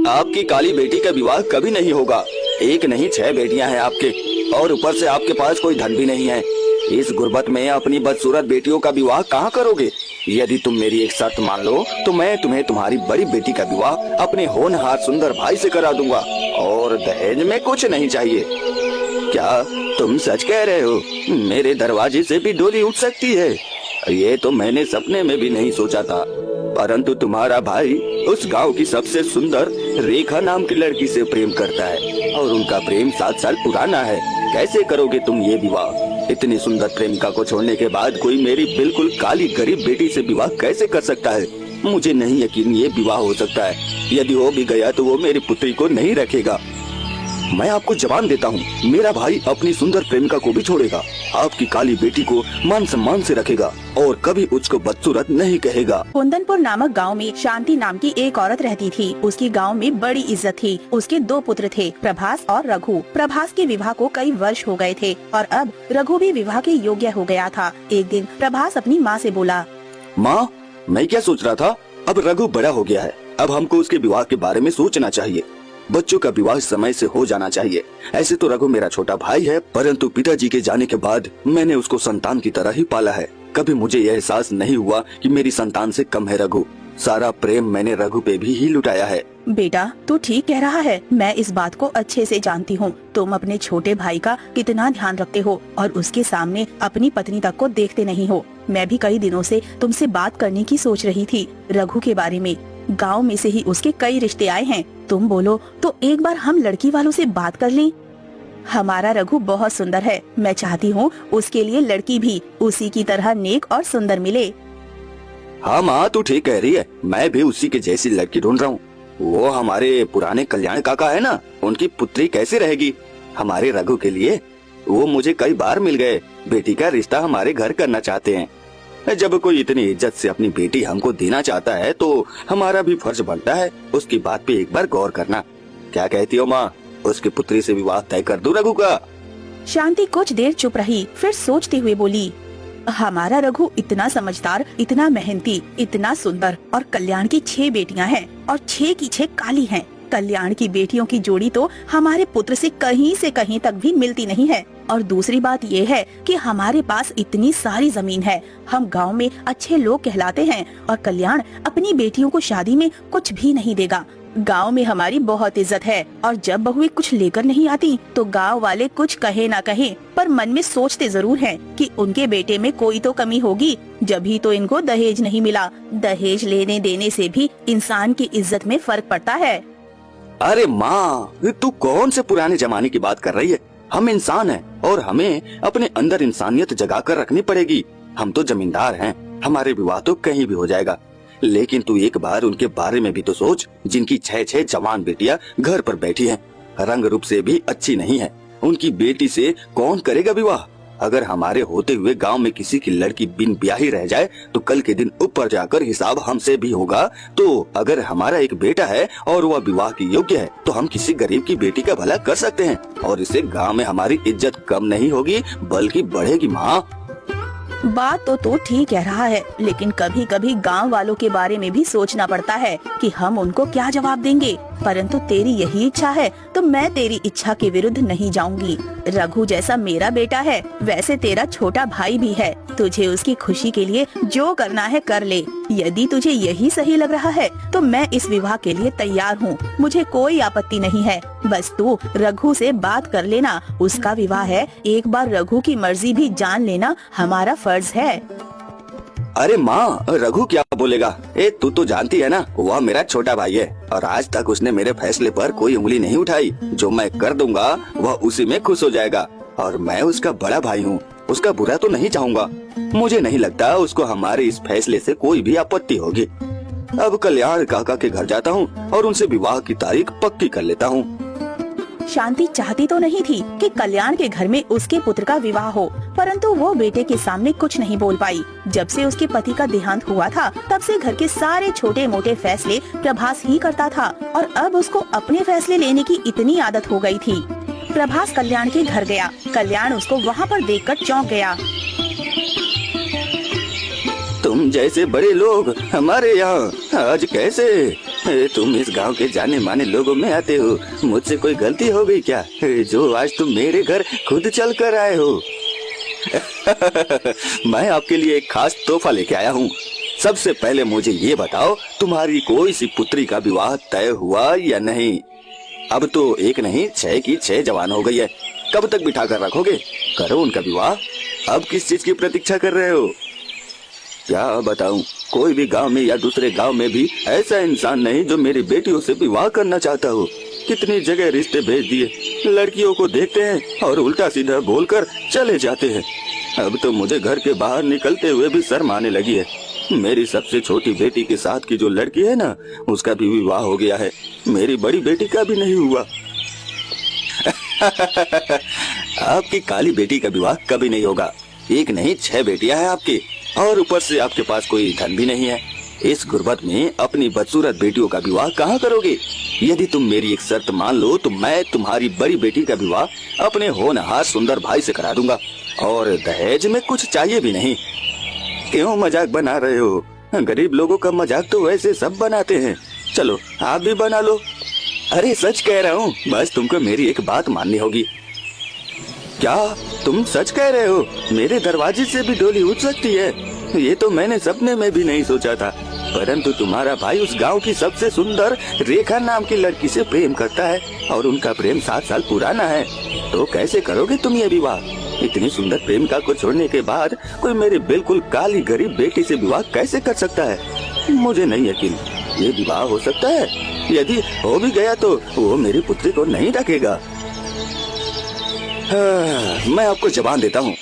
आपकी काली बेटी का विवाह कभी नहीं होगा। एक नहीं 6 बेटियां हैं आपके, और ऊपर से आपके पास कोई धन भी नहीं है। इस गुर्बत में अपनी बदसूरत बेटियों का विवाह कहाँ करोगे? यदि तुम मेरी एक शर्त मान लो तो मैं तुम्हें तुम्हारी बड़ी बेटी का विवाह अपने होनहार सुंदर भाई से करा दूंगा, और दहेज में कुछ नहीं चाहिए। क्या तुम सच कह रहे हो? मेरे दरवाजे से भी डोली उठ सकती है? ये तो मैंने सपने में भी नहीं सोचा था। परंतु तुम्हारा भाई उस गांव की सबसे सुंदर रेखा नाम की लड़की से प्रेम करता है, और उनका प्रेम 7 साल पुराना है। कैसे करोगे तुम ये विवाह? इतनी सुंदर प्रेमिका को छोड़ने के बाद कोई मेरी बिल्कुल काली गरीब बेटी से विवाह कैसे कर सकता है? मुझे नहीं यकीन ये विवाह हो सकता है। यदि हो भी गया तो वो मेरी पुत्री को नहीं रखेगा। मैं आपको जबान देता हूँ, मेरा भाई अपनी सुंदर प्रेमिका को भी छोड़ेगा, आपकी काली बेटी को मान सम्मान से रखेगा और कभी उसको बदसूरत नहीं कहेगा। कुंदनपुर नामक गांव में शांति नाम की एक औरत रहती थी। उसकी गांव में बड़ी इज्जत थी। उसके 2 पुत्र थे, प्रभास और रघु। प्रभास के विवाह को कई वर्ष हो गए थे और अब रघु भी विवाह के योग्य हो गया था। एक दिन प्रभास अपनी माँ से बोला, माँ, मैं क्या सोच रहा था, अब रघु बड़ा हो गया है, अब हमको उसके विवाह के बारे में सोचना चाहिए। बच्चों का विवाह समय से हो जाना चाहिए। ऐसे तो रघु मेरा छोटा भाई है, परंतु पिताजी के जाने के बाद मैंने उसको संतान की तरह ही पाला है। कभी मुझे यह एहसास नहीं हुआ कि मेरी संतान से कम है रघु। सारा प्रेम मैंने रघु पे भी ही लुटाया है। बेटा, तू ठीक कह रहा है। मैं इस बात को अच्छे से जानती हूँ। तुम अपने छोटे भाई का कितना ध्यान रखते हो और उसके सामने अपनी पत्नी तक को देखते नहीं हो। मैं भी कई दिनों से तुमसे बात करने की सोच रही थी रघु के बारे में। गांव में से ही उसके कई रिश्ते आए हैं। तुम बोलो तो एक बार हम लड़की वालों से बात कर लें। हमारा रघु बहुत सुंदर है। मैं चाहती हूँ उसके लिए लड़की भी उसी की तरह नेक और सुंदर मिले। हाँ माँ, तू ठीक कह रही है। मैं भी उसी के जैसी लड़की ढूंढ रहा हूँ। वो हमारे पुराने कल्याण काका है ना, उनकी पुत्री कैसे रहेगी हमारे रघु के लिए? वो मुझे कई बार मिल गए। बेटी का रिश्ता हमारे घर करना चाहते हैं। जब कोई इतनी इज्जत से अपनी बेटी हमको देना चाहता है तो हमारा भी फर्ज बनता है उसकी बात पे एक बार गौर करना। क्या कहती हो माँ, उसकी पुत्री से विवाह तय कर दूं रघु का? शांति कुछ देर चुप रही, फिर सोचते हुए बोली, हमारा रघु इतना समझदार, इतना मेहनती, इतना सुंदर, और कल्याण की 6 बेटियां हैं और 6 की 6 काली हैं। कल्याण की बेटियों की जोड़ी तो हमारे पुत्र से कहीं तक भी मिलती नहीं है। और दूसरी बात ये है कि हमारे पास इतनी सारी जमीन है, हम गांव में अच्छे लोग कहलाते हैं, और कल्याण अपनी बेटियों को शादी में कुछ भी नहीं देगा। गांव में हमारी बहुत इज्जत है, और जब बहुएं कुछ लेकर नहीं आती तो गांव वाले कुछ कहे ना कहे, पर मन में सोचते जरूर हैं कि उनके बेटे में कोई तो कमी होगी, जब ही तो इनको दहेज नहीं मिला। दहेज लेने देने से भी इंसान की इज्जत में फर्क पड़ता है। अरे माँ, तू कौन से पुराने जमाने की बात कर रही है? हम इंसान हैं और हमें अपने अंदर इंसानियत जगा कर रखनी पड़ेगी। हम तो जमींदार हैं, हमारे विवाह तो कहीं भी हो जाएगा। लेकिन तू एक बार उनके बारे में भी तो सोच, जिनकी 6 जवान बेटियां घर पर बैठी हैं, रंग रूप से भी अच्छी नहीं है। उनकी बेटी से कौन करेगा विवाह? अगर हमारे होते हुए गांव में किसी की लड़की बिन ब्याही रह जाए तो कल के दिन ऊपर जाकर हिसाब हमसे भी होगा। तो अगर हमारा एक बेटा है और वह विवाह की योग्य है तो हम किसी गरीब की बेटी का भला कर सकते हैं, और इससे गांव में हमारी इज्जत कम नहीं होगी बल्कि बढ़ेगी। माँ, बात तो ठीक कह रहा है, लेकिन कभी कभी गांव वालों के बारे में भी सोचना पड़ता है कि हम उनको क्या जवाब देंगे। परंतु तेरी यही इच्छा है तो मैं तेरी इच्छा के विरुद्ध नहीं जाऊंगी। रघु जैसा मेरा बेटा है, वैसे तेरा छोटा भाई भी है। तुझे उसकी खुशी के लिए जो करना है कर ले। यदि तुझे यही सही लग रहा है तो मैं इस विवाह के लिए तैयार हूँ। मुझे कोई आपत्ति नहीं है। बस तू रघु से बात कर लेना। उसका विवाह है, एक बार रघु की मर्जी भी जान लेना हमारा फर्ज है। अरे माँ, रघु क्या बोलेगा? तू तो जानती है ना, वह मेरा छोटा भाई है और आज तक उसने मेरे फैसले पर कोई उंगली नहीं उठाई। जो मैं कर दूंगा वह उसी में खुश हो जाएगा, और मैं उसका बड़ा भाई हूँ, उसका बुरा तो नहीं चाहूँगा। मुझे नहीं लगता उसको हमारे इस फैसले से कोई भी आपत्ति होगी। अब कल्याण काका के घर जाता हूँ और उनसे विवाह की तारीख पक्की कर लेता हूँ। शांति चाहती तो नहीं थी कि कल्याण के घर में उसके पुत्र का विवाह हो, परंतु वो बेटे के सामने कुछ नहीं बोल पाई। जब से उसके पति का देहांत हुआ था तब से घर के सारे छोटे मोटे फैसले प्रभास ही करता था, और अब उसको अपने फैसले लेने की इतनी आदत हो गई थी। प्रभास कल्याण के घर गया। कल्याण उसको वहाँ पर देखकर चौंक गया। तुम जैसे बड़े लोग हमारे यहाँ आज कैसे? तुम इस गांव के जाने माने लोगों में आते हो, मुझसे कोई गलती हो गई क्या जो आज तुम मेरे घर खुद चल कर आए हो? मैं आपके लिए एक खास तोहफा लेके आया हूँ। सबसे पहले मुझे ये बताओ, तुम्हारी कोई सी पुत्री का विवाह तय हुआ या नहीं? अब तो एक नहीं 6 की 6 जवान हो गई है, कब तक बिठा कर रखोगे? करो उनका विवाह। अब किस चीज की प्रतीक्षा कर रहे हो? क्या बताऊं, कोई भी गांव में या दूसरे गांव में भी ऐसा इंसान नहीं जो मेरी बेटियों से विवाह करना चाहता हो। कितनी जगह रिश्ते भेज दिए, लड़कियों को देखते हैं और उल्टा सीधा बोलकर चले जाते हैं। अब तो मुझे घर के बाहर निकलते हुए भी शर्म आने लगी है। मेरी सबसे छोटी बेटी के साथ की जो लड़की है ना, उसका भी विवाह हो गया है, मेरी बड़ी बेटी का भी नहीं हुआ। आपकी काली बेटी का विवाह कभी नहीं होगा। एक नहीं 6 बेटियां हैं आपकी, और ऊपर से आपके पास कोई धन भी नहीं है। इस गुर्बत में अपनी बदसूरत बेटियों का विवाह कहाँ करोगे? यदि तुम मेरी एक शर्त मान लो तो मैं तुम्हारी बड़ी बेटी का विवाह अपने होनहार सुंदर भाई से करा दूंगा, और दहेज में कुछ चाहिए भी नहीं। क्यों मजाक बना रहे हो? गरीब लोगों का मजाक तो वैसे सब बनाते हैं, चलो आप भी बना लो। अरे सच कह रहा हूँ, बस तुमको मेरी एक बात माननी होगी। क्या तुम सच कह रहे हो? मेरे दरवाजे से भी डोली उठ सकती है? ये तो मैंने सपने में भी नहीं सोचा था। परंतु तुम्हारा भाई उस गांव की सबसे सुंदर रेखा नाम की लड़की से प्रेम करता है, और उनका प्रेम 7 साल पुराना है। तो कैसे करोगे तुम ये विवाह? इतनी सुंदर प्रेमिका को छोड़ने के बाद कोई मेरी बिल्कुल काली गरीब बेटी से विवाह कैसे कर सकता है? मुझे नहीं यकीन ये विवाह हो सकता है। यदि हो भी गया तो वो मेरी पुत्री को नहीं रखेगा। मैं आपको जबान देता हूँ,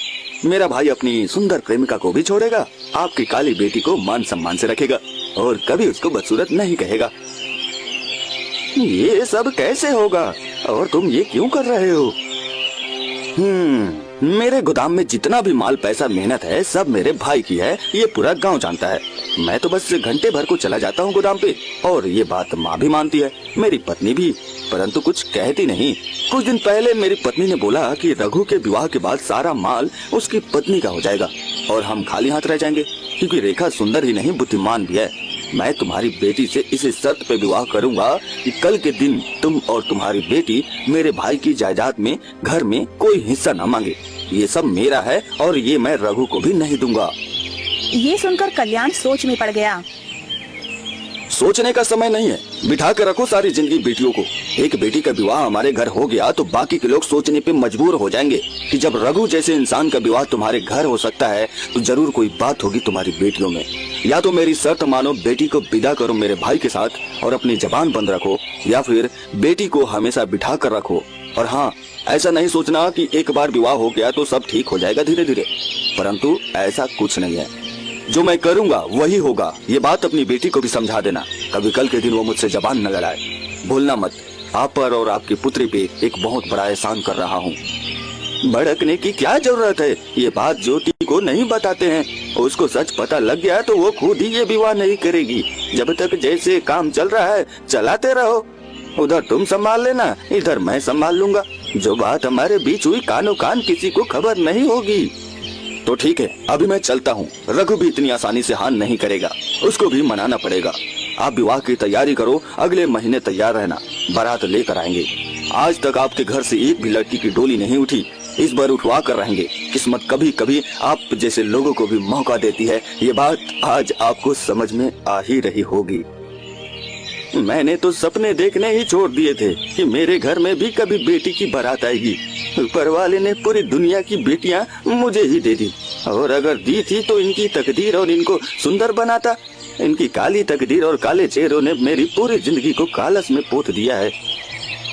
मेरा भाई अपनी सुंदर प्रेमिका को भी छोड़ेगा, आपकी काली बेटी को मान सम्मान से रखेगा, और कभी उसको बदसूरत नहीं कहेगा। ये सब कैसे होगा, और तुम ये क्यों कर रहे हो? मेरे गोदाम में जितना भी माल पैसा मेहनत है सब मेरे भाई की है, ये पूरा गांव जानता है। मैं तो बस घंटे भर को चला जाता हूँ गोदाम पे, और ये बात माँ भी मानती है, मेरी पत्नी भी, परंतु कुछ कहती नहीं। कुछ दिन पहले मेरी पत्नी ने बोला कि रघु के विवाह के बाद सारा माल उसकी पत्नी का हो जाएगा और हम खाली हाथ रह जाएंगे, क्योंकि रेखा सुंदर ही नहीं बुद्धिमान भी है। मैं तुम्हारी बेटी से इस शर्त पे विवाह करूंगा कि कल के दिन तुम और तुम्हारी बेटी मेरे भाई की जायदाद में घर में कोई हिस्सा न मांगे। ये सब मेरा है और ये मैं रघु को भी नहीं दूंगा। ये सुनकर कल्याण सोच में पड़ गया। सोचने का समय नहीं है, बिठा कर रखो सारी जिंदगी बेटियों को। एक बेटी का विवाह हमारे घर हो गया तो बाकी के लोग सोचने पे मजबूर हो जाएंगे कि जब रघु जैसे इंसान का विवाह तुम्हारे घर हो सकता है तो जरूर कोई बात होगी तुम्हारी बेटियों में। या तो मेरी शर्त मानो, बेटी को विदा करो मेरे भाई के साथ और अपनी जबान बंद रखो, या फिर बेटी को हमेशा बिठा कर रखो। और हाँ, ऐसा नहीं सोचना कि एक बार विवाह हो गया तो सब ठीक हो जाएगा धीरे धीरे, परंतु ऐसा कुछ नहीं है। जो मैं करूंगा वही होगा, ये बात अपनी बेटी को भी समझा देना। कभी कल के दिन वो मुझसे जबान न लड़ाए। भूलना मत, आप पर और आपकी पुत्री पे एक बहुत बड़ा एहसान कर रहा हूँ। भड़कने की क्या जरूरत है, ये बात ज्योति को नहीं बताते हैं। उसको सच पता लग गया तो वो खुद ही ये विवाह नहीं करेगी। जब तक जैसे काम चल रहा है चलाते रहो, उधर तुम संभाल लेना, इधर मैं संभाल लूंगा। जो बात हमारे बीच हुई कानो कान किसी को खबर नहीं होगी। तो ठीक है, अभी मैं चलता हूँ। रघु भी इतनी आसानी से हाँ नहीं करेगा, उसको भी मनाना पड़ेगा। आप विवाह की तैयारी करो, अगले महीने तैयार रहना, बारात लेकर आएंगे। आज तक आपके घर से एक भी लड़की की डोली नहीं उठी, इस बार उठवा कर रहेंगे। किस्मत कभी कभी आप जैसे लोगों को भी मौका देती है, ये बात आज आपको समझ में आ ही रही होगी। मैंने तो सपने देखने ही छोड़ दिए थे कि मेरे घर में भी कभी बेटी की बारात आएगी। ऊपर वाले ने पूरी दुनिया की बेटियां मुझे ही दे दी, और अगर दी थी तो इनकी तकदीर और इनको सुंदर बनाता। इनकी काली तकदीर और काले चेहरों ने मेरी पूरी जिंदगी को कालस में पोत दिया है।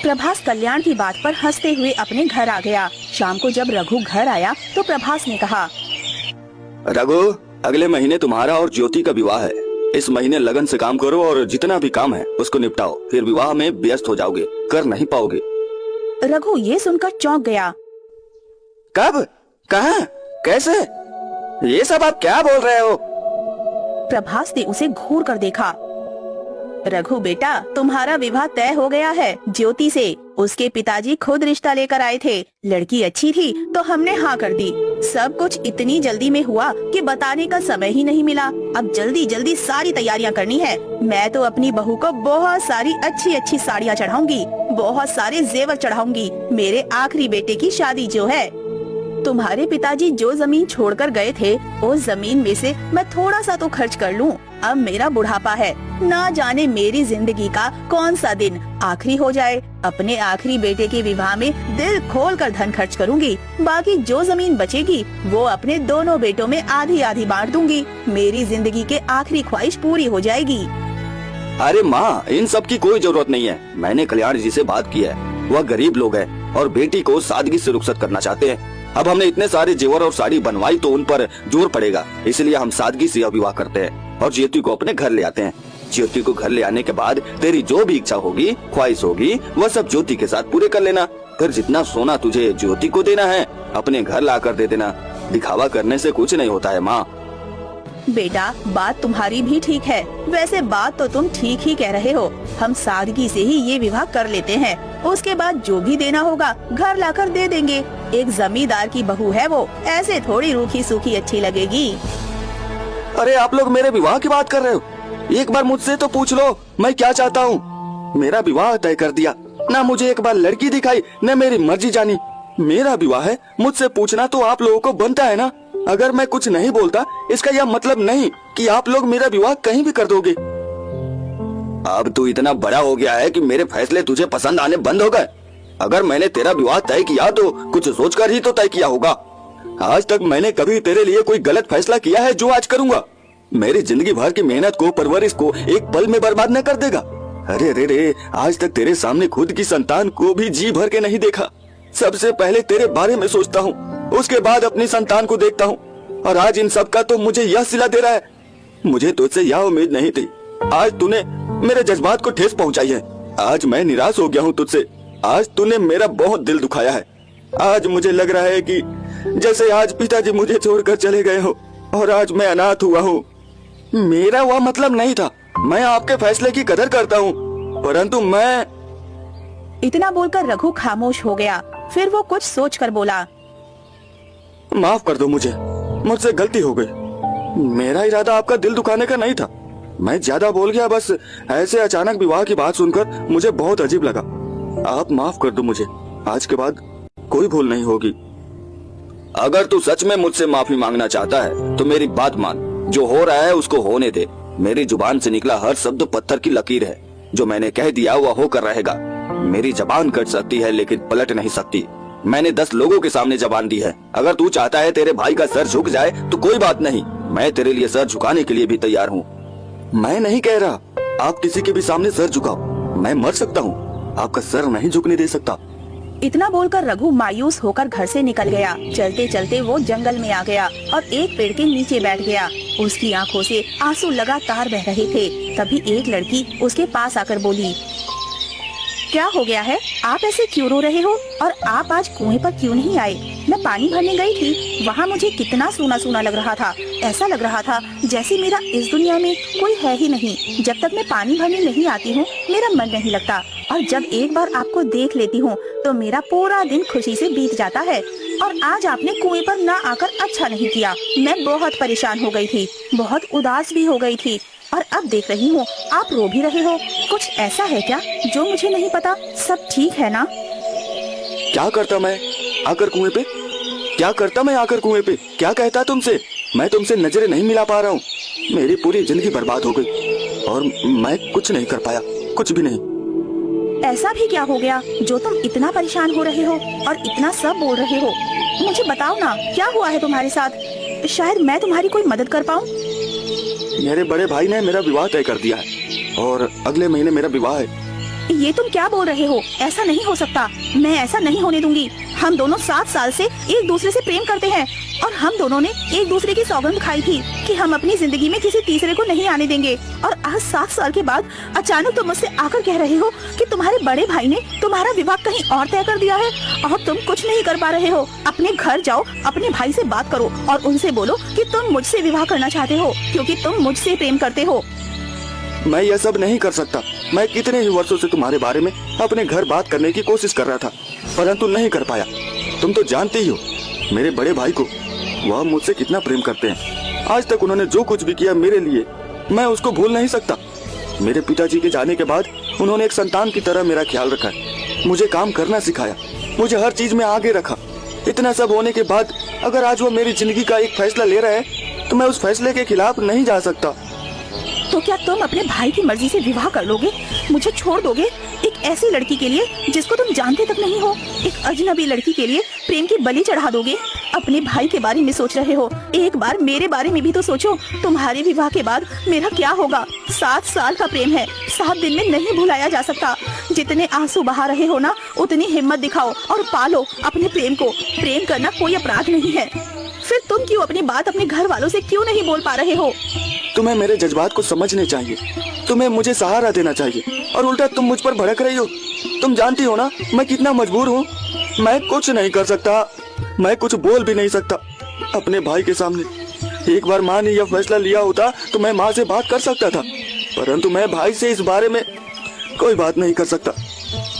प्रभास कल्याण की बात पर हंसते हुए अपने घर आ गया। शाम को जब रघु घर आया तो प्रभास ने कहा, रघु, अगले महीने तुम्हारा और ज्योति का विवाह है। इस महीने लगन से काम करो और जितना भी काम है उसको निपटाओ, फिर विवाह में व्यस्त हो जाओगे, कर नहीं पाओगे। रघु ये सुनकर चौंक गया। कब, कहाँ, कैसे? ये सब आप क्या बोल रहे हो? प्रभास ने उसे घूर कर देखा। रघु बेटा, तुम्हारा विवाह तय हो गया है ज्योति से। उसके पिताजी खुद रिश्ता लेकर आए थे। लड़की अच्छी थी तो हमने हाँ कर दी। सब कुछ इतनी जल्दी में हुआ कि बताने का समय ही नहीं मिला। अब जल्दी जल्दी सारी तैयारियां करनी है। मैं तो अपनी बहू को बहुत सारी अच्छी अच्छी साड़ियाँ चढ़ाऊंगी, बहुत सारे जेवर चढ़ाऊंगी। मेरे आखिरी बेटे की शादी जो है। तुम्हारे पिताजी जो जमीन छोड़कर गए थे, उस जमीन में से मैं थोड़ा सा तो खर्च कर लूं। अब मेरा बुढ़ापा है, ना जाने मेरी जिंदगी का कौन सा दिन आखिरी हो जाए। अपने आखिरी बेटे के विवाह में दिल खोल कर धन खर्च करूंगी। बाकी जो जमीन बचेगी वो अपने दोनों बेटों में आधी आधी बांट दूंगी। मेरी जिंदगी के आखिरी ख्वाहिश पूरी हो जाएगी। अरे माँ, इन सब की कोई जरूरत नहीं है। मैंने कल्याण जी से बात की है। वह गरीब लोग हैं और बेटी को सादगी से रुखसत करना चाहते हैं। अब हमने इतने सारे जेवर और साड़ी बनवाई तो उन पर जोर पड़ेगा, इसलिए हम सादगी से विवाह करते हैं और ज्योति को अपने घर ले आते हैं। ज्योति को घर ले आने के बाद तेरी जो भी इच्छा होगी, ख्वाहिश होगी, वह सब ज्योति के साथ पूरे कर लेना। फिर जितना सोना तुझे ज्योति को देना है अपने घर ला कर दे देना। दिखावा करने से कुछ नहीं होता है माँ। बेटा, बात तुम्हारी भी ठीक है। वैसे बात तो तुम ठीक ही कह रहे हो। हम सादगी से ही ये विवाह कर लेते हैं। उसके बाद जो भी देना होगा घर लाकर दे देंगे। एक जमींदार की बहू है वो, ऐसे थोड़ी रूखी सूखी अच्छी लगेगी। अरे आप लोग मेरे विवाह की बात कर रहे हो? एक बार मुझसे तो पूछ लो मैं क्या चाहता हूँ। मेरा विवाह तय कर दिया, ना मुझे एक बार लड़की दिखाई न मेरी मर्जी जानी। मेरा विवाह है, मुझसे पूछना तो आप लोगों को बनता है ना। अगर मैं कुछ नहीं बोलता इसका यह मतलब नहीं कि आप लोग मेरा विवाह कहीं भी कर दोगे। अब तू इतना बड़ा हो गया है कि मेरे फैसले तुझे पसंद आने बंद हो गए। अगर मैंने तेरा विवाह तय किया तो कुछ सोचकर ही तो तय किया होगा। आज तक मैंने कभी तेरे लिए कोई गलत फैसला किया है जो आज करूंगा? मेरी जिंदगी भर की मेहनत को, परवरिश को एक पल में बर्बाद न कर देगा। अरे रे रे, आज तक तेरे सामने खुद की संतान को भी जी भर के नहीं देखा। सबसे पहले तेरे बारे में सोचता हूँ, उसके बाद अपनी संतान को देखता हूँ। और आज इन सब का तो मुझे यह सिला दे रहा है। मुझे तुझसे यह उम्मीद नहीं थी। आज तूने मेरे जज्बात को ठेस पहुंचाई है। आज मैं निराश हो गया हूँ तुझसे। आज तूने मेरा बहुत दिल दुखाया है। आज मुझे लग रहा है कि जैसे आज पिताजी मुझे छोड़कर चले गए हो और आज मैं अनाथ हुआ हूँ। मेरा वह मतलब नहीं था। मैं आपके फैसले की कदर करता हूँ, परंतु मैं। इतना बोलकर रघु खामोश हो गया। फिर वो कुछ सोचकर बोला, माफ कर दो मुझसे गलती हो गई। मेरा इरादा आपका दिल दुखाने का नहीं था। मैं ज्यादा बोल गया। बस ऐसे अचानक विवाह की बात सुनकर मुझे बहुत अजीब लगा। आप माफ कर दो मुझे। आज के बाद कोई भूल नहीं होगी। अगर तू सच में मुझसे माफी मांगना चाहता है तो मेरी बात मान। जो हो रहा है उसको होने दे। मेरी जुबान से निकला हर शब्द पत्थर की लकीर है। जो मैंने कह दिया वह होकर रहेगा। मेरी जबान कट सकती है लेकिन पलट नहीं सकती। मैंने 10 लोगों के सामने जबान दी है। अगर तू चाहता है तेरे भाई का सर झुक जाए तो कोई बात नहीं। मैं तेरे लिए सर झुकाने के लिए भी तैयार हूँ। मैं नहीं कह रहा आप किसी के भी सामने सर झुकाओ। मैं मर सकता हूँ, आपका सर नहीं झुकने दे सकता। इतना बोलकर रघु मायूस होकर घर से निकल गया। चलते चलते वो जंगल में आ गया और एक पेड़ के नीचे बैठ गया। उसकी आंखों से आंसू लगातार बह रहे थे। तभी एक लड़की उसके पास आकर बोली, क्या हो गया है? आप ऐसे क्यों रो रहे हो? और आप आज कुएं पर क्यों नहीं आए? मैं पानी भरने गई थी, वहाँ मुझे कितना सूना सूना लग रहा था। ऐसा लग रहा था जैसे मेरा इस दुनिया में कोई है ही नहीं। जब तक मैं पानी भरने नहीं आती हूँ मेरा मन नहीं लगता, और जब एक बार आपको देख लेती हूँ तो मेरा पूरा दिन खुशी से बीत जाता है। और आज आपने कुएं पर ना आकर अच्छा नहीं किया। मैं बहुत परेशान हो गई थी, बहुत उदास भी हो गई थी, और अब देख रही हूँ आप रो भी रहे हो। कुछ ऐसा है क्या जो मुझे नहीं पता? सब ठीक है ना? क्या करता मैं आकर कुएं पे? क्या करता मैं आकर कुएं पे? क्या कहता तुमसे? मैं तुमसे नजरें नहीं मिला पा रहा हूँ। मेरी पूरी जिंदगी बर्बाद हो गई और मैं कुछ नहीं कर पाया, कुछ भी नहीं। ऐसा भी क्या हो गया जो तुम इतना परेशान हो रहे हो और इतना सब बोल रहे हो? मुझे बताओ ना, क्या हुआ है तुम्हारे साथ? शायद मैं तुम्हारी कोई मदद कर पाऊँ। मेरे बड़े भाई ने मेरा विवाह तय कर दिया है और अगले महीने मेरा विवाह है। ये तुम क्या बोल रहे हो? ऐसा नहीं हो सकता। मैं ऐसा नहीं होने दूंगी। हम दोनों 7 साल से एक दूसरे से प्रेम करते हैं और हम दोनों ने एक दूसरे की सौगंध खाई थी कि हम अपनी जिंदगी में किसी तीसरे को नहीं आने देंगे। और आज 7 साल के बाद अचानक तुम मुझसे आकर कह रहे हो कि तुम्हारे बड़े भाई ने तुम्हारा विवाह कहीं और तय कर दिया है और तुम कुछ नहीं कर पा रहे हो। अपने घर जाओ, अपने भाई से बात करो और उनसे बोलो कि तुम मुझसे विवाह करना चाहते हो क्योंकि तुम मुझसे प्रेम करते हो। मैं यह सब नहीं कर सकता। मैं कितने ही वर्षों से तुम्हारे बारे में अपने घर बात करने की कोशिश कर रहा था, परंतु नहीं कर पाया। तुम तो जानते ही हो मेरे बड़े भाई को, वह मुझसे कितना प्रेम करते हैं। आज तक उन्होंने जो कुछ भी किया मेरे लिए, मैं उसको भूल नहीं सकता। मेरे पिताजी के जाने के बाद उन्होंने एक संतान की तरह मेरा ख्याल रखा, मुझे काम करना सिखाया, मुझे हर चीज में आगे रखा। इतना सब होने के बाद अगर आज वो मेरी जिंदगी का एक फैसला ले रहा है तो मैं उस फैसले के खिलाफ नहीं जा सकता। तो क्या तुम अपने भाई की मर्जी से विवाह कर लोगे? मुझे छोड़ दोगे एक ऐसी लड़की के लिए जिसको तुम जानते तक नहीं हो? एक अजनबी लड़की के लिए प्रेम की बलि चढ़ा दोगे? अपने भाई के बारे में सोच रहे हो, एक बार मेरे बारे में भी तो सोचो। तुम्हारे विवाह के बाद मेरा क्या होगा? 7 साल का प्रेम है, 7 दिन में नहीं भुलाया जा सकता। जितने आंसू बहा रहे हो ना, उतनी हिम्मत दिखाओ और पालो अपने प्रेम को। प्रेम करना कोई अपराध नहीं है। फिर तुम क्यों अपनी बात अपने घर वालों से क्यों नहीं बोल पा रहे हो? तुम्हें मेरे जज्बात को समझने चाहिए, तुम्हें मुझे सहारा देना चाहिए, और उल्टा तुम मुझ पर भड़क रही हो। तुम जानती हो ना मैं कितना मजबूर हूँ। मैं कुछ नहीं कर सकता, मैं कुछ बोल भी नहीं सकता अपने भाई के सामने। एक बार माँ ने यह फैसला लिया होता तो मैं माँ से बात कर सकता था, परंतु मैं भाई से इस बारे में कोई बात नहीं कर सकता।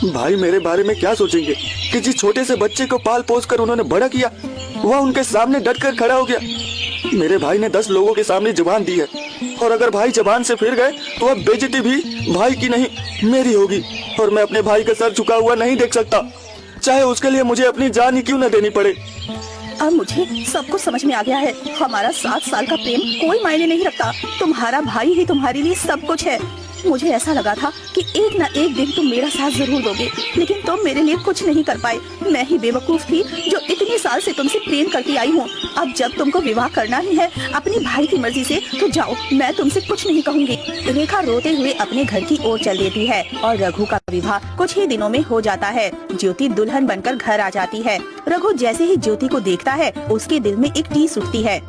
भाई मेरे बारे में क्या सोचेंगे कि जिस छोटे से बच्चे को पाल पोस कर उन्होंने बड़ा किया, वह उनके सामने डटकर खड़ा हो गया। मेरे भाई ने 10 लोगों के सामने जुबान दी है, और अगर भाई जुबान से फिर गए तो अब बेइज्जती भी भाई की नहीं मेरी होगी। और मैं अपने भाई का सर झुका हुआ नहीं देख सकता, चाहे उसके लिए मुझे अपनी जान ही क्यों न देनी पड़े। अब मुझे सब कुछ समझ में आ गया है। हमारा 7 साल का प्रेम कोई मायने नहीं रखता। तुम्हारा भाई ही तुम्हारे लिए सब कुछ है। मुझे ऐसा लगा था कि एक न एक दिन तुम मेरा साथ जरूर दोगे, लेकिन तुम मेरे लिए कुछ नहीं कर पाए। मैं ही बेवकूफ थी जो इतने साल से तुमसे प्रेम करती आई हूँ। अब जब तुमको विवाह करना ही है अपनी भाई की मर्जी से, तो जाओ, मैं तुमसे कुछ नहीं कहूँगी। रेखा रोते हुए अपने घर की ओर चल देती है और रघु का विवाह कुछ ही दिनों में हो जाता है। ज्योति दुल्हन बनकर घर आ जाती है। रघु जैसे ही ज्योति को देखता है, उसके दिल में एक टीस उठती है।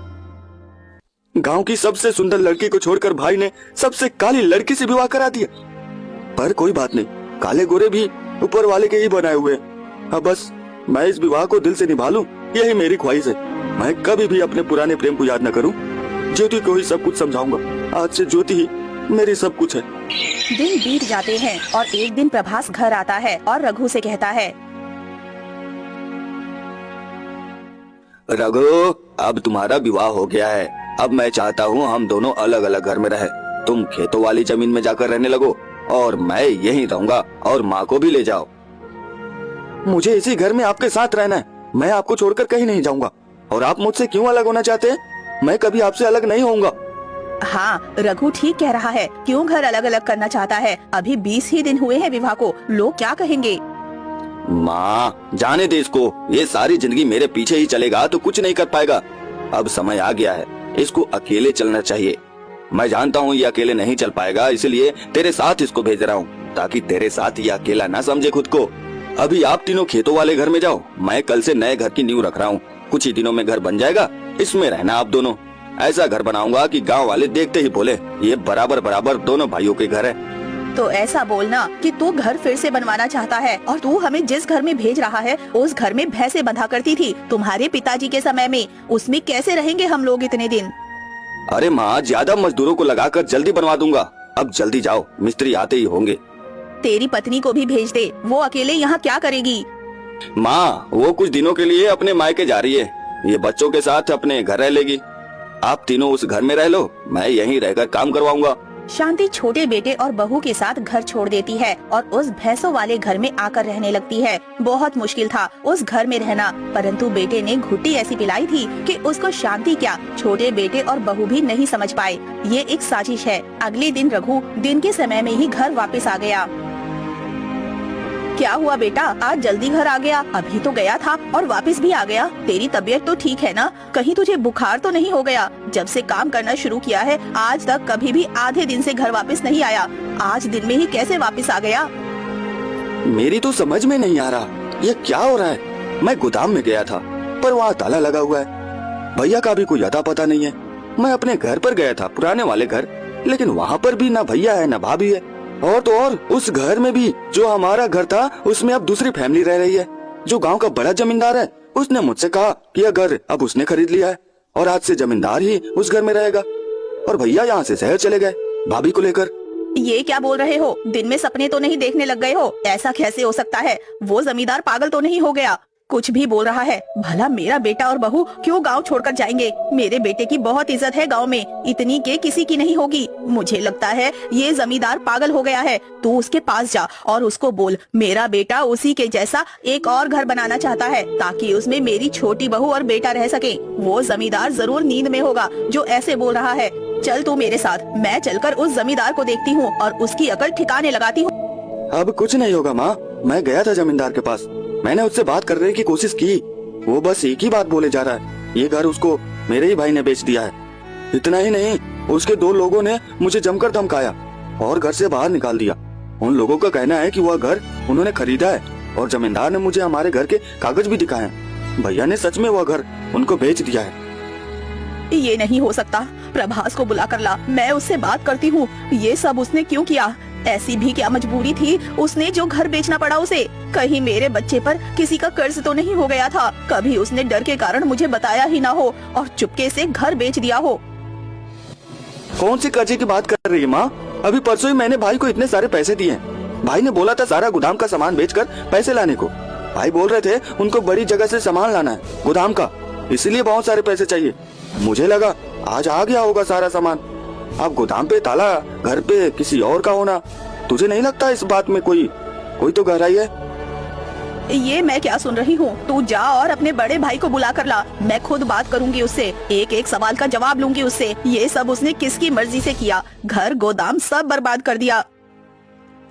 गांव की सबसे सुंदर लड़की को छोड़कर भाई ने सबसे काली लड़की से विवाह करा दिया। पर कोई बात नहीं, काले गोरे भी ऊपर वाले के ही बनाए हुए हैं। अब बस मैं इस विवाह को दिल से निभा लूं, यही मेरी ख्वाहिश है। मैं कभी भी अपने पुराने प्रेम को याद न करूं। ज्योति को ही सब कुछ समझाऊंगा। आज से ज्योति ही मेरी सब कुछ है। दिन बीत जाते हैं और एक दिन प्रभास घर आता है और रघु से कहता है, रघु, अब तुम्हारा विवाह हो गया है। अब मैं चाहता हूँ हम दोनों अलग अलग घर में रहे। तुम खेतों वाली जमीन में जाकर रहने लगो और मैं यहीं रहूंगा, और माँ को भी ले जाओ। मुझे इसी घर में आपके साथ रहना है। मैं आपको छोड़कर कहीं नहीं जाऊंगा। और आप मुझसे क्यों अलग होना चाहते हैं? मैं कभी आपसे अलग नहीं होऊंगा। हाँ, रघु ठीक कह रहा है। क्यों घर अलग अलग करना चाहता है? अभी 20 ही दिन हुए हैं विवाह को, लोग क्या कहेंगे? माँ, जाने दे इसको। ये सारी जिंदगी मेरे पीछे ही चलेगा तो कुछ नहीं कर पाएगा। अब समय आ गया है, इसको अकेले चलना चाहिए। मैं जानता हूँ ये अकेले नहीं चल पाएगा, इसलिए तेरे साथ इसको भेज रहा हूँ, ताकि तेरे साथ ये अकेला ना समझे खुद को। अभी आप तीनों खेतों वाले घर में जाओ। मैं कल से नए घर की नींव रख रहा हूँ। कुछ ही दिनों में घर बन जाएगा, इसमें रहना आप दोनों। ऐसा घर बनाऊंगा कि गाँव वाले देखते ही बोले ये बराबर बराबर दोनों भाइयों के घर है। तो ऐसा बोलना कि तू घर फिर से बनवाना चाहता है, और तू हमें जिस घर में भेज रहा है उस घर में भैंसे बंधा करती थी तुम्हारे पिताजी के समय में। उसमें कैसे रहेंगे हम लोग इतने दिन? अरे माँ, ज्यादा मजदूरों को लगाकर जल्दी बनवा दूंगा। अब जल्दी जाओ, मिस्त्री आते ही होंगे। तेरी पत्नी को भी भेज दे, वो अकेले यहाँ क्या करेगी? माँ, वो कुछ दिनों के लिए अपने मायके जा रही है। ये बच्चों के साथ अपने घर रह लेगी। आप तीनों उस घर में रह लो, मैं यहीं रहकर काम करवाऊंगा। शांति छोटे बेटे और बहू के साथ घर छोड़ देती है और उस भैंसों वाले घर में आकर रहने लगती है। बहुत मुश्किल था उस घर में रहना, परंतु बेटे ने घुट्टी ऐसी पिलाई थी कि उसको शांति क्या, छोटे बेटे और बहू भी नहीं समझ पाए। ये एक साजिश है। अगले दिन रघु दिन के समय में ही घर वापस आ गया। क्या हुआ बेटा, आज जल्दी घर आ गया? अभी तो गया था और वापस भी आ गया। तेरी तबीयत तो ठीक है ना? कहीं तुझे बुखार तो नहीं हो गया? जब से काम करना शुरू किया है आज तक कभी भी आधे दिन से घर वापस नहीं आया। आज दिन में ही कैसे वापस आ गया? मेरी तो समझ में नहीं आ रहा ये क्या हो रहा है। मैं गोदाम में गया था पर वहाँ ताला लगा हुआ है। भैया का भी कोई अता पता नहीं है। मैं अपने घर पर गया था, पुराने वाले घर, लेकिन वहाँ पर भी ना भैया है ना भाभी है। और तो और उस घर में भी जो हमारा घर था उसमें अब दूसरी फैमिली रह रही है। जो गांव का बड़ा जमींदार है उसने मुझसे कहा कि यह घर अब उसने खरीद लिया है और आज से जमींदार ही उस घर में रहेगा। और भैया यहाँ से शहर चले गए भाभी को लेकर। ये क्या बोल रहे हो? दिन में सपने तो नहीं देखने लग गए हो? ऐसा कैसे हो सकता है? वो जमींदार पागल तो नहीं हो गया? कुछ भी बोल रहा है। भला मेरा बेटा और बहू क्यों गांव छोड़कर जाएंगे? मेरे बेटे की बहुत इज्जत है गांव में, इतनी के किसी की नहीं होगी। मुझे लगता है ये जमींदार पागल हो गया है। तू उसके पास जा और उसको बोल मेरा बेटा उसी के जैसा एक और घर बनाना चाहता है ताकि उसमें मेरी छोटी बहू और बेटा रह सके। वो जमींदार जरूर नींद में होगा जो ऐसे बोल रहा है। चल तू मेरे साथ, मैं चलकर उस जमींदार को देखती हूँ और उसकी अकल ठिकाने लगाती हूँ। अब कुछ नहीं होगा माँ, मैं गया था जमींदार के पास, मैंने उससे बात करने की कोशिश की। वो बस एक ही बात बोले जा रहा है, ये घर उसको मेरे ही भाई ने बेच दिया है। इतना ही नहीं, उसके 2 लोगों ने मुझे जमकर धमकाया और घर से बाहर निकाल दिया। उन लोगों का कहना है कि वह घर उन्होंने खरीदा है और जमींदार ने मुझे हमारे घर के कागज भी दिखाए हैं। भैया ने सच में वह घर उनको बेच दिया है। ये नहीं हो सकता, प्रभास को बुला कर ला, मैं उससे बात करती हूँ। ये सब उसने क्यों किया? ऐसी भी क्या मजबूरी थी उसने जो घर बेचना पड़ा उसे? कहीं मेरे बच्चे पर किसी का कर्ज तो नहीं हो गया था? कभी उसने डर के कारण मुझे बताया ही ना हो और चुपके से घर बेच दिया हो। कौन सी कर्जे की बात कर रही है माँ? अभी परसों ही मैंने भाई को इतने सारे पैसे दिए हैं। भाई ने बोला था सारा गोदाम का सामान बेचकर पैसे लाने को। भाई बोल रहे थे उनको बड़ी जगह से सामान लाना है गोदाम का, इसलिए बहुत सारे पैसे चाहिए। मुझे लगा आज आ गया होगा सारा सामान। अब गोदाम पे ताला, घर पे किसी और का होना, तुझे नहीं लगता इस बात में कोई तो गहराई है? ये मैं क्या सुन रही हूँ? तू जा और अपने बड़े भाई को बुला कर ला, मैं खुद बात करूंगी उससे, एक एक सवाल का जवाब लूंगी उससे। ये सब उसने किसकी मर्जी से किया? घर गोदाम सब बर्बाद कर दिया।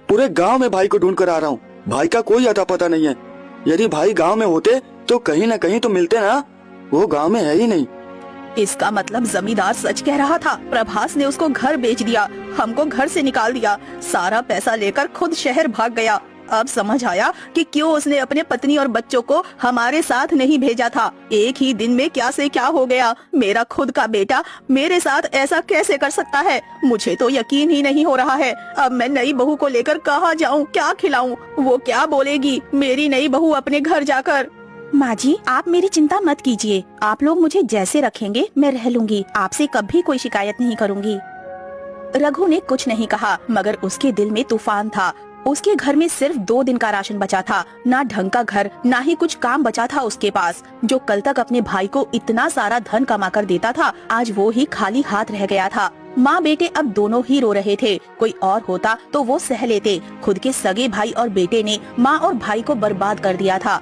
पूरे गांव में भाई को ढूंढ कर आ रहा हूँ, भाई का कोई अता पता नहीं है। यदि भाई गांव में होते तो कहीं न कहीं तो मिलते ना, वो गांव में है ही नहीं। इसका मतलब जमींदार सच कह रहा था। प्रभास ने उसको घर बेच दिया, हमको घर से निकाल दिया, सारा पैसा लेकर खुद शहर भाग गया। अब समझ आया कि क्यों उसने अपने पत्नी और बच्चों को हमारे साथ नहीं भेजा था। एक ही दिन में क्या से क्या हो गया। मेरा खुद का बेटा मेरे साथ ऐसा कैसे कर सकता है? मुझे तो यकीन ही नहीं हो रहा है। अब मैं नई बहू को लेकर कहाँ जाऊँ, क्या खिलाऊं? वो क्या बोलेगी मेरी नई बहू अपने घर जाकर? माँ जी, आप मेरी चिंता मत कीजिए, आप लोग मुझे जैसे रखेंगे मैं रह लूंगी, आपसे कभी कोई शिकायत नहीं करूंगी। रघु ने कुछ नहीं कहा, मगर उसके दिल में तूफान था। उसके घर में सिर्फ 2 दिन का राशन बचा था, ना ढंग का घर, ना ही कुछ काम बचा था उसके पास। जो कल तक अपने भाई को इतना सारा धन कमा कर देता था, आज वो ही खाली हाथ रह गया था। माँ बेटे अब दोनों ही रो रहे थे। कोई और होता तो वो सह लेते, खुद के सगे भाई और बेटे ने माँ और भाई को बर्बाद कर दिया था।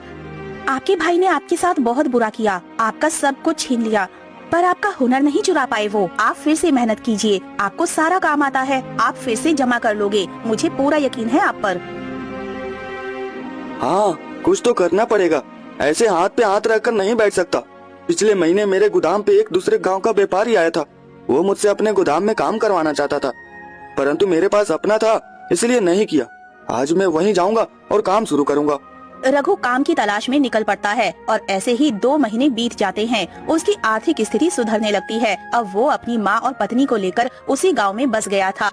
आपके भाई ने आपके साथ बहुत बुरा किया, आपका सब कुछ छीन लिया, पर आपका हुनर नहीं चुरा पाए वो। आप फिर से मेहनत कीजिए, आपको सारा काम आता है, आप फिर से जमा कर लोगे, मुझे पूरा यकीन है आप पर। हाँ, कुछ तो करना पड़ेगा, ऐसे हाथ पे हाथ रखकर नहीं बैठ सकता। पिछले महीने मेरे गोदाम पे एक दूसरे गांव का व्यापारी आया था। वो मुझसे अपने गोदाम में काम करवाना चाहता था, परंतु मेरे पास अपना था इसलिए नहीं किया। आज मैं वहीं जाऊंगा और काम शुरू करूंगा। रघु काम की तलाश में निकल पड़ता है और ऐसे ही 2 महीने बीत जाते हैं। उसकी आर्थिक स्थिति सुधरने लगती है। अब वो अपनी माँ और पत्नी को लेकर उसी गांव में बस गया था।